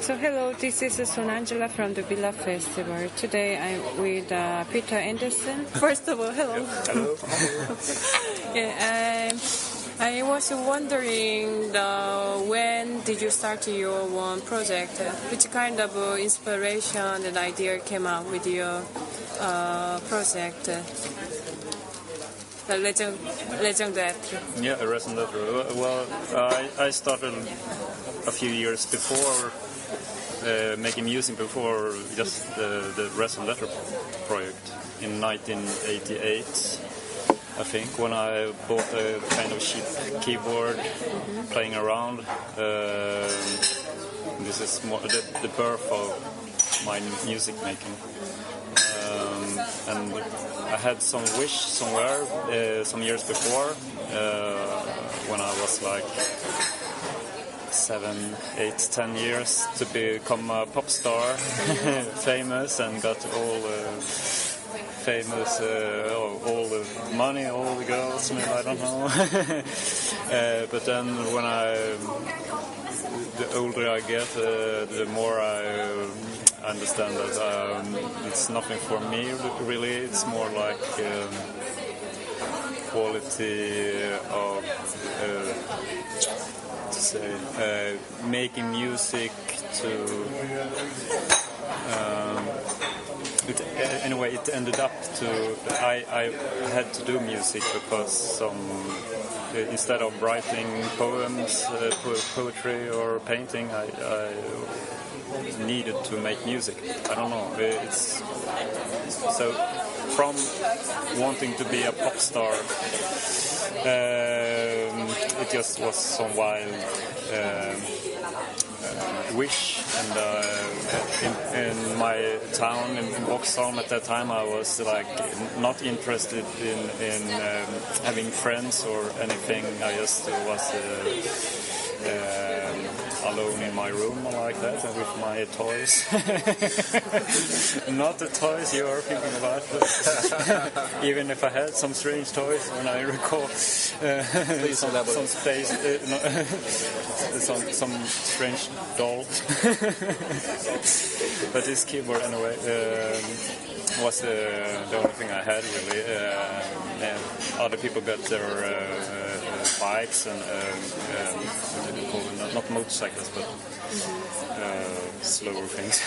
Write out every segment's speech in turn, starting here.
So hello, this is Sonangela from the Valhalla Festival. Today I'm with Peter Andersson. First of all, hello. Hello. Yeah, I was wondering when did you start your one project? Which kind of inspiration and idea came out with your project? The Raison. Yeah, Raison. Well, I started a few years before making music before just the Raison project in 1988. I think when I bought a kind of cheap keyboard, playing around. This is more the birth of my music making. And I had some wish somewhere some years before when I was like 7, 8, 10 years to become a pop star, famous, and got all famous, all the money, all the girls, I don't know. But then when the older I get, the more I understand that it's nothing for me, really. It's more like quality of making music to anyway, it ended up to I had to do music because instead of writing poems, poetry or painting, I needed to make music. I don't know. It's so from wanting to be a pop star, it just was some wild wish. And in my town in Boxholm at that time, I was like not interested in having friends or anything. I just was alone in my room like that with my toys. Not the toys you are thinking about, even if I had some strange toys when I recall some space, some strange dolls. But this keyboard anyway was the only thing I had really. Other people got their bikes and not motorcycles, but slower things.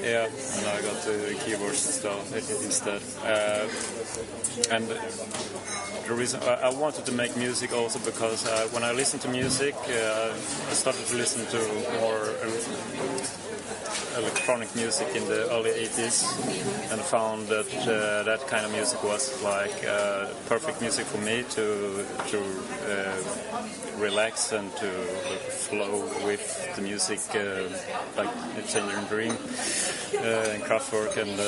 Yeah, and I got the keyboards and stuff instead. And the reason I wanted to make music also because when I listened to music, I started to listen to more electronic music in the early 80s and found that that kind of music was like perfect music for me to relax and to flow with the music, like Tangerine Dream and Kraftwerk. And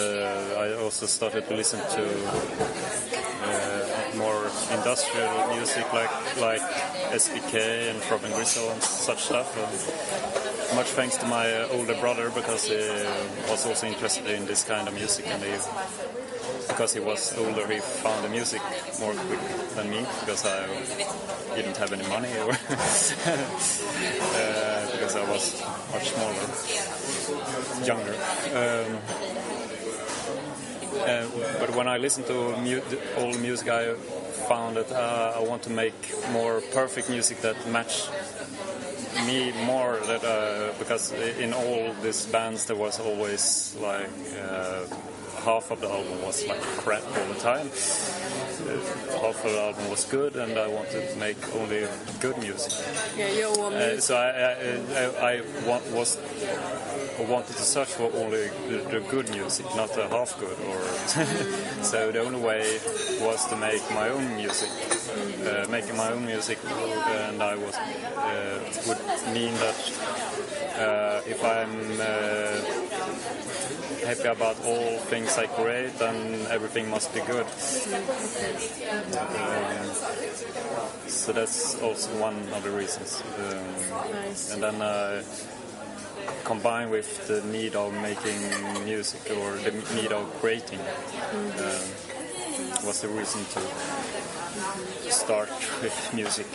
I also started to listen to more industrial music like S.I.B and Throbbing Gristle and such stuff. Much thanks to my older brother, because he was also interested in this kind of music, and because he was older, he found the music more quick than me, because I didn't have any money, or because I was much smaller, younger. But when I listened to old music, I found that I want to make more perfect music that matched me more, because in all these bands there was always like half of the album was like crap all the time, half of the album was good, and I wanted to make only good music. Yeah, you want music. So I wanted to search for only the good music, not the half good. So the only way was to make my own music. Making my own music, and I would mean that if I'm happy about all things I create, then everything must be good. So that's also one of the reasons. Nice. And then combined with the need of making music, or the need of creating, was the reason to start with music.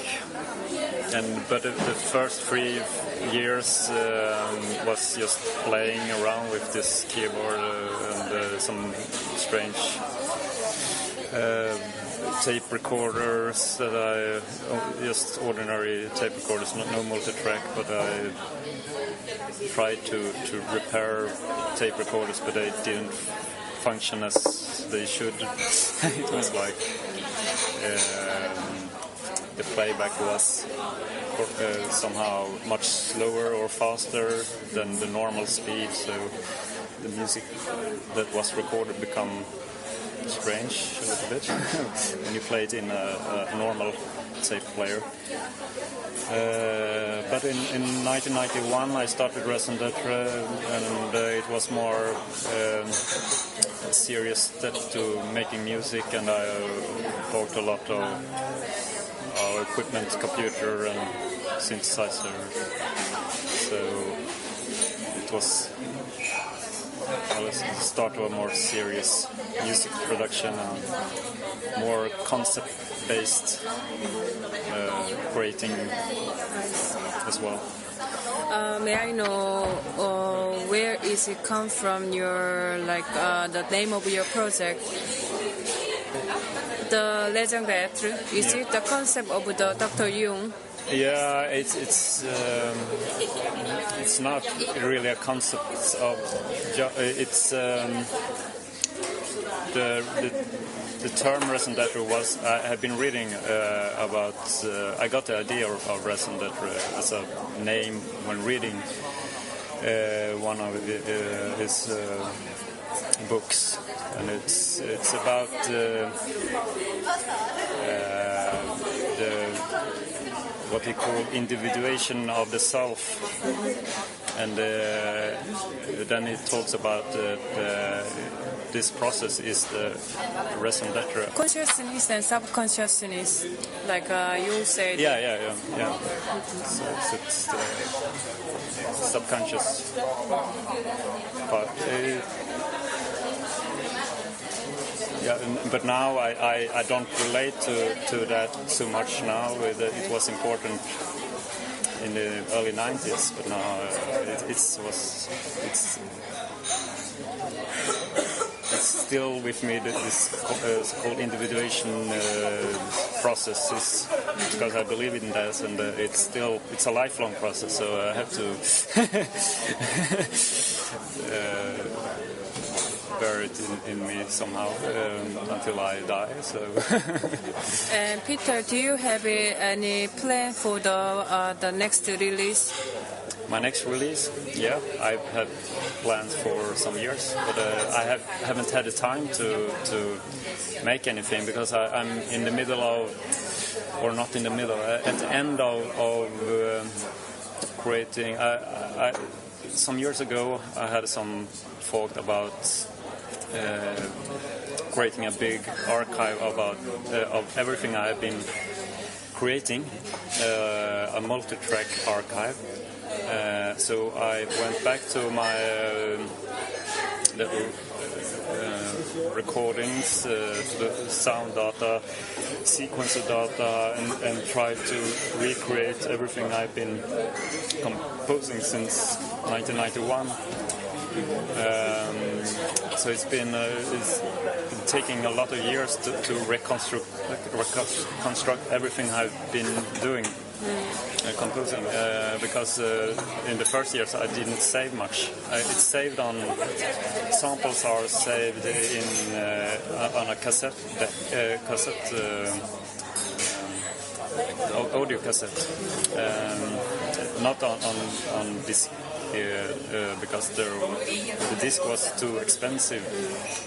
but the first 3 years was just playing around with this keyboard and some strange tape recorders that just ordinary tape recorders, no multi-track, but I tried to repair tape recorders, but they didn't function as they should. It was like the playback was somehow much slower or faster than the normal speed, so the music that was recorded become strange a little bit when you play it in a normal tape player. But in 1991 I started Raison, and it was more a serious step to making music, and I bought a lot of our equipment, computer and synthesizer. So it was the start of a more serious music production and more concept-based creating as well. May I know where is it come from? Your the name of your project, the Raison d'être. Is it the concept of the Dr. Jung? Yeah, it's not really a concept of. It's the term Raison d'être was. I have been reading about. I got the idea of Raison d'être as a name when reading one of his books, and it's about the what he called individuation of the self, and then it talks about this process is the raison d'être. Consciousness and subconsciousness, like you said. Yeah. So it's the subconscious part. But now I don't relate to that so much now. It was important in the early 90s, but now it's still with me. This called individuation process is because I believe in that, and it's a lifelong process. So I have to bear it in me somehow until I die. So. And Peter, do you have any plan for the next release? My next release? Yeah, I've had plans for some years, but I haven't had the time to make anything because I'm in the middle of, or not in the middle, at the end of creating. Some years ago, I had some thought about creating a big archive of everything I have been creating, a multi-track archive. So I went back to my recordings, the sound data, sequencer data, and tried to recreate everything I've been composing since 1991. So it's been taking a lot of years to reconstruct everything I've been doing, composing, because in the first years I didn't save much. It's saved on, samples are saved on a cassette audio cassette, not on disc. Because the disc was too expensive,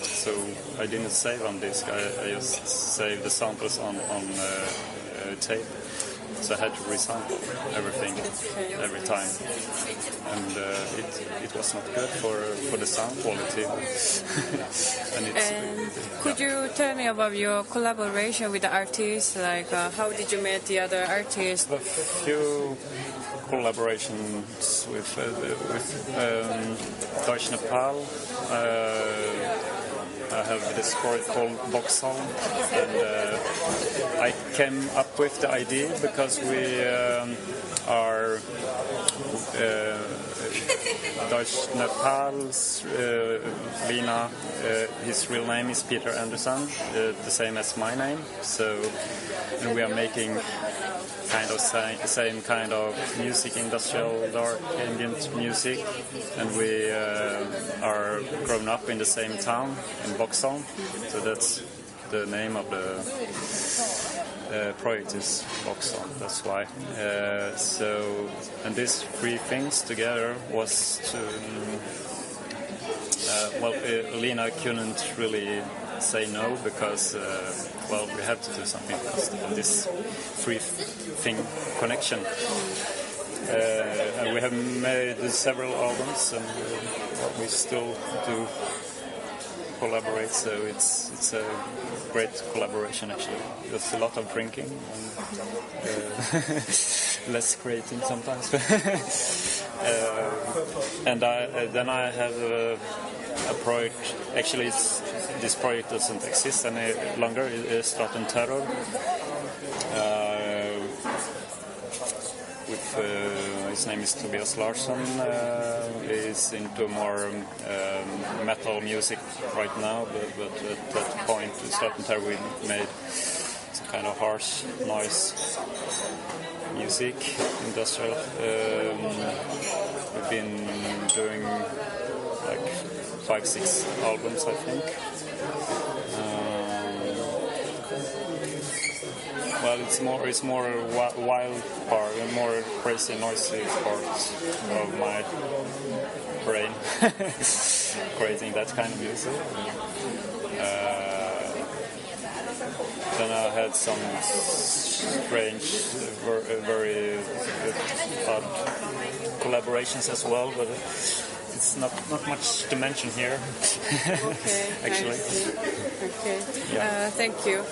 so I didn't save on disc. I just saved the samples on tape, so I had to resample everything every time, and it was not good for the sound quality. And could you tell me about your collaboration with the artists? Like, how did you meet the other artists? A few collaborations with Deutsche Nepal. I have this chord called Boxhall, and came up with the idea because we are Deutsch Nepal's Lina. His real name is Peter Andersson, the same as my name. So, and we are making kind of same kind of music, industrial, dark, ambient music, and we are grown up in the same town in Boxholm. So that's the name of the project is Boxholm. That's why. So, and these three things together was to. Lina couldn't really say no because, we have to do something on this three-thing connection. And we have made several albums, and we still do collaborate. So it's a great collaboration actually. There's a lot of drinking and less creating sometimes. And then I have a project. Actually, this project doesn't exist any longer. It's Staten Terror. His name is Tobias Larsson. He's into more metal music right now, but at that point, Staten Terror, we made some kind of harsh noise music, industrial. We've been doing like 5-6 albums, I think. It's more wild part, more crazy, noisy part of my brain, creating that kind of music. Then I had some strange, very odd collaborations as well, but it's not much to mention here. Okay, actually. Okay, yeah. thank you.